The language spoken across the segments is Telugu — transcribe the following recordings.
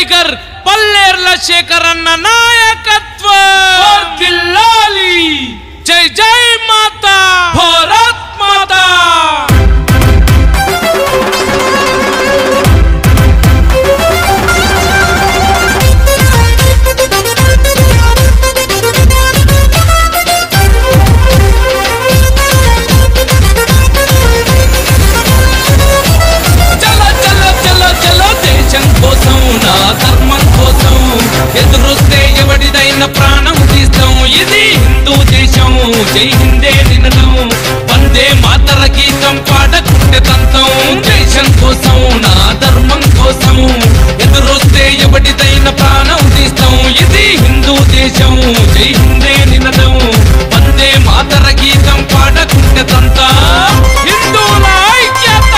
టైగర్ పల్లేర్ల శేఖర్ అన్న నాయకత్వం జై జై మాతా భారత్ మాతా ఎదురొస్తే ఎవడిదైన ప్రాణం తీస్తాం ఇది హిందూ దేశం జై హిందే నినదం వందే మాతర గీతం పాడకుంటే తంతం దేశం కోసం నా ధర్మం కోసం ఎదురొస్తే ఎవడిదైన ప్రాణం తీస్తాం ఇది హిందూ దేశం జై హిందే నినదం వందే మాతర గీతం పాడకుంటే తంతా హిందువుల ఐక్యత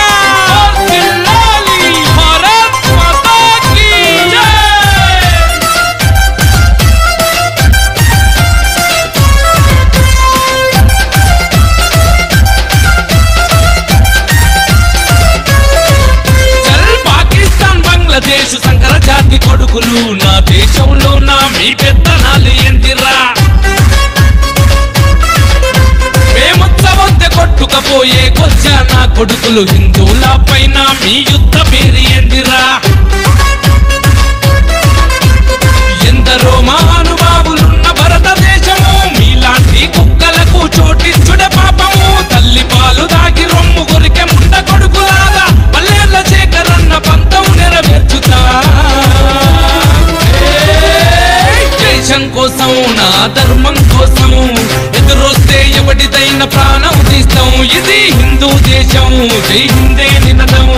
దేశ సంకర జాతి కొడుకులు నా దేశంలో నా మీ పెత్తనాలు ఎందిరా మేముత్సవంతే కొట్టుకపోయే కొచ్చా నా కొడుకులు హిందువుల పైన మీ యుద్ధ పేరు ఎందిరా ఎందరో మహానుభావులున్న భారతదేశము మీలాంటి కుక్కలకు చోటిచ్చుడ పాపము తల్లి పాలు దాగి రొమ్ము కొరికే ముండ కొడుకులాగా పల్లెర్ల శేఖరన్న పంతం నెరవేర్చుతా దేశం కోసం నా ధర్మం కోసం ఎదురొస్తే ఎవడిదైన ప్రాణం తీస్తాం ఇది హిందూ దేశం జై హిందే నినదం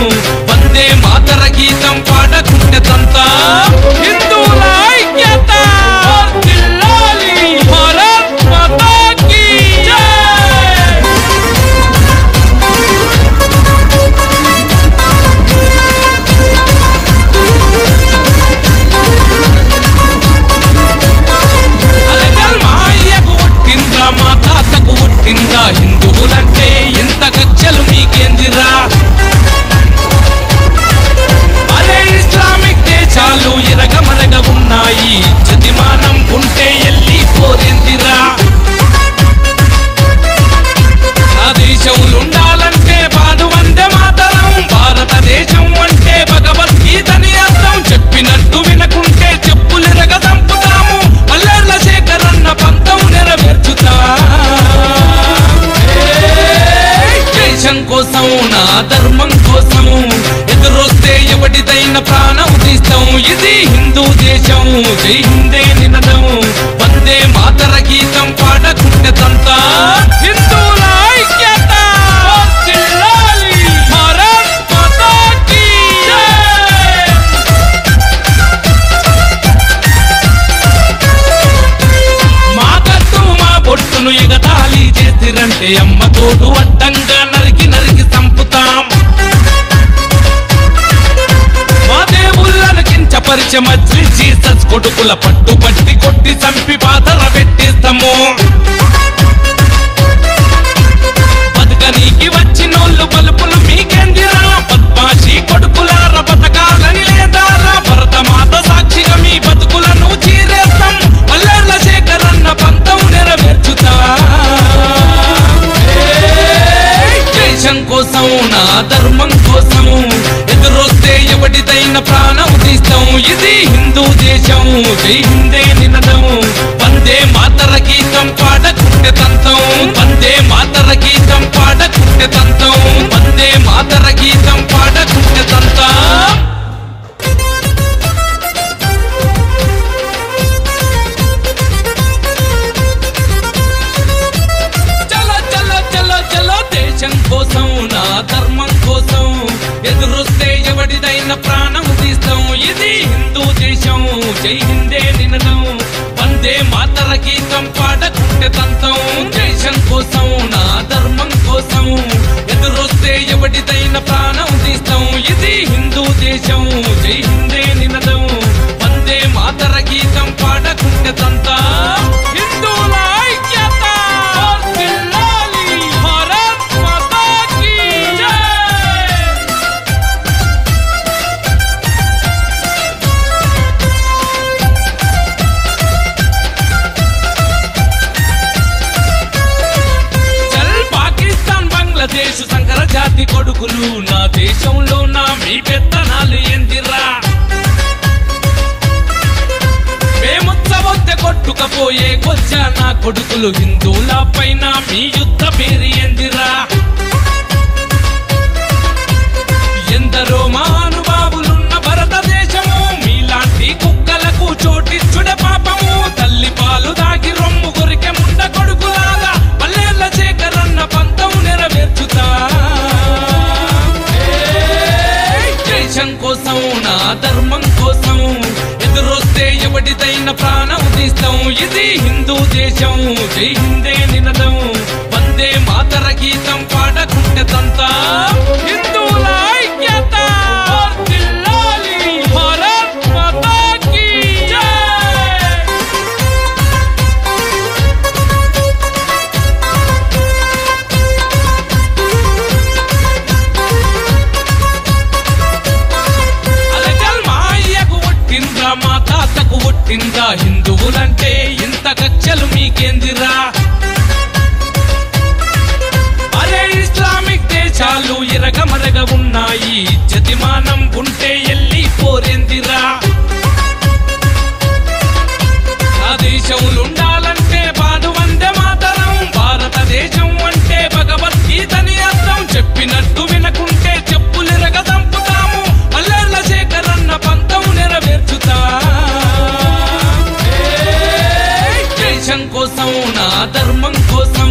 వందే మాతర గీతం పాడకుంటే తంతా హిందువుల ఐక్యత భారత్ మాతా కీ జై మా తాతకు పుట్టిందా హిందువులంటే ఎంత కక్షలు మీకేందిరా అదే ఇస్లామిక్ దేశాలు ఎరగమరగ ఉన్నాయి చతిమానం ఉంటే ఎల్లి పోరెందిరా నా దేశంలో ఉండాలంటే పాడు వందే మాతరం భారతదేశం అంటే భగవద్గీతని అర్థం చెప్పినట్టు వినకుంటే చెప్పులెరగ దంపుతాము పల్లెర్ల శేఖరన్న పంతం నెరవేర్చుతా దేశం కోసం నా ధర్మం కోసం ఎదురొస్తే ఎవడిదైన ప్రాణం తీస్తాం ఇది హిందూ దేశం జై హిందే నినదం వందే మాతర గీతం పాడకుంటే తంతా హిందువుల ఐక్యత భారత్ మాతా కీ జై మా కట్టు మా బొట్టును ఎగతాళి చేసిరంటే అమ్మ తోడు అడ్డంగా నరికి నరికి చంపుతాం మా దేవుళ్ళను కించపరిచే మజ్లి జీసస్ కొడుకుల పట్టు పట్టి కొట్టి చంపి బాధర పెట్టేస్తాము బతుకనీకి వచ్చినోళ్ళు పలుపులు మీకెందిరా పద్మాషి కొడుకులార బతకాలని లేదారా భరతమాత సాక్షిగా మీ బతుకులను చీరేస్తాం పల్లెర్ల శేఖరన్న పంతం నెరవేర్చుతా దేశం కోసం నా ధర్మం కోసం ఎదురొస్తే ఎవడిదైన ప్రాణం తీస్తాం ఇది హిందూ దేశం జై హిందే నినదం వందే మాతర గీతం పాడకుంటే తంతం వందే మాతర గీతం పాడకుంటే తంతం వందే మాతర గీతం పాడకుంటే తంతా దేశం కోసం నా ధర్మం కోసం ఎదురొస్తే ఎవడిదైన ప్రాణం తీస్తాం ఇది హిందూ దేశం జై హిందే నినదం వందే మాతర గీతం పాడకుంటే తంతం దేశం కోసం నా ధర్మం కోసం ఎదురొస్తే ఎవడిదైన ప్రాణం తీస్తాం ఇది హిందూ దేశం జై హిందే నినదం వందే మాతర గీతం పాడకుంటే తంతా హిందువుల ఐక్యత భారత్ మాతా కీ జై రెచ్చిపోయే కొచ్చా నా కొడుకులు హిందువుల పైన మీ యుద్ధ పేరు ఎందిరా ఎందరో మహానుభావులున్న భారతదేశము మీలాంటి కుక్కలకు చోటిచ్చుడ పాపము తల్లి పాలు దాగి రొమ్ము కొరికె ముండ కొడుకులాగా పల్లెల శేఖరన్న పంతం నెరవేర్చుతా దేశం కోసం నా ధర్మం కోసం ఎదురొస్తే ఎవడిదైన ప్రాణం తీస్తాం ఇది హిందూ దేశం జై హిందే నినదం వందే మాతర గీతం పాడకుంటే తంతా హిందువుల ఐక్యత వర్ధిల్లాలి భారత్ మాతా కీ జై అలగల్ మా అయ్యకు ఒట్టింద్రా మా తాతకు ఒట్టిందా హిందువులంటే ఇంత కక్షలు మీకేందిరా ఇస్లామిక్ దేశాలు ఇరగమరగ ఉన్నాయి జతిమానం ఉంటే ఎల్లి పోరెందిరా ఆ దేశంలుండాలంటే పాడు వందే మాతరం భారతదేశం అంటే భగవద్గీతని అర్థం చెప్పినట్టు వినకుంటే చెప్పులిరగ దంపుతాము పల్లెల శేఖరన్న పంతం నెరవేర్చుతా దేశం కోసం నా ధర్మం కోసం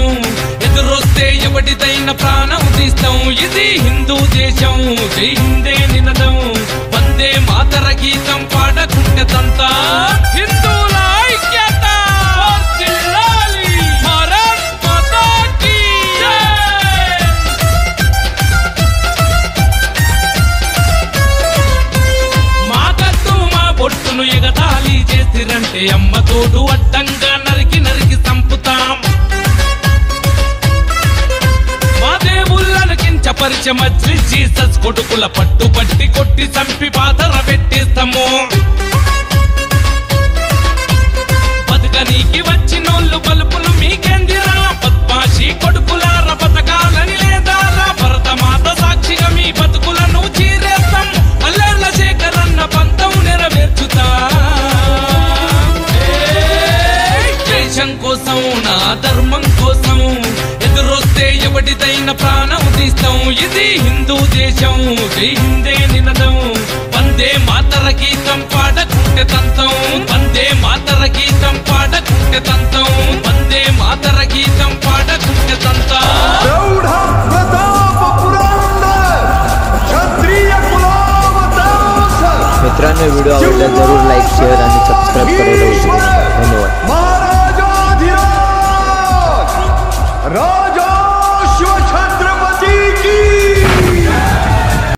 ఎదురొస్తే ఎవడిదైన ప్రాణం తీస్తాం ఇది హిందూ దేశం జై హిందే నినదం వందే మాతర గీతం పాడకుంటే తంతా హిందువుల ఐక్యత వర్ధిల్లాలి భారత్ మాతా కీ జై మా కట్టు మా బొట్టును ఎగతాళి చేసిరంటే అమ్మ తోడు అడ్డంగా నరికి నరికి చంపుతాం కించపరిచ మజ్లి జీసస్ కొడుకుల పట్టు పట్టి కొట్టి చంపి పాతర పెట్టేస్తాము బతుకనీకి వచ్చినోళ్ళు బలుపులు మీకెందిరా పద్మాషి కొడుకులార బతకాలని లేదారా భరతమాత సాక్షిగా మీ బతుకులను చీరేస్తాం పల్లెల శేఖరన్న పంతం నెరవేర్చుతా దేశం కోసం నా ధర్మం కోసం ఎదురొస్తే ఎవడిదైన ప్రాణం తీస్తాం ఇది హిందూ దేశం జై హిందే నినదం వందే మాతర గీతం పాడకుంటే తంతం వందే మాతర గీతం పాడకుంటే తంతం వందే మాతర గీతం పాడకుంటే తంతం मित्रांनो व्हिडिओ आवडल्यास जरूर लाईक शेअर आणि सबस्क्राईब करायला विसरू नका धन्यवाद।